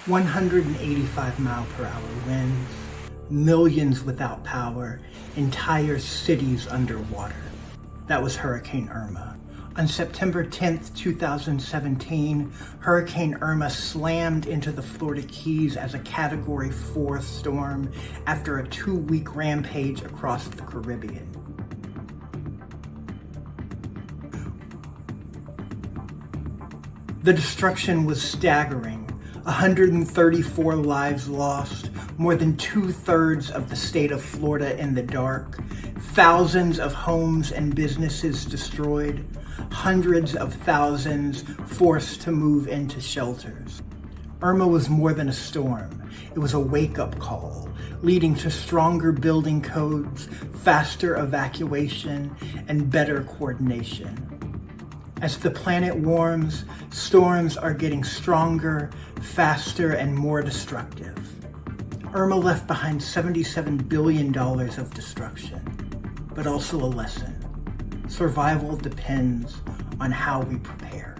185-mile-per-hour winds, millions without power, entire cities underwater. That was Hurricane Irma. On September 10th, 2017, Hurricane Irma slammed into the Florida Keys as a Category 4 storm after a 2-week rampage across the Caribbean. The destruction was staggering. 134 lives lost, more than 2/3 of the state of Florida in the dark, thousands of homes and businesses destroyed, hundreds of thousands forced to move into shelters. Irma was more than a storm. It was a wake-up call, leading to stronger building codes, faster evacuation, and better coordination. As the planet warms, storms are getting stronger, faster, and more destructive. Irma left behind $77 billion of destruction, but also a lesson. Survival depends on how we prepare.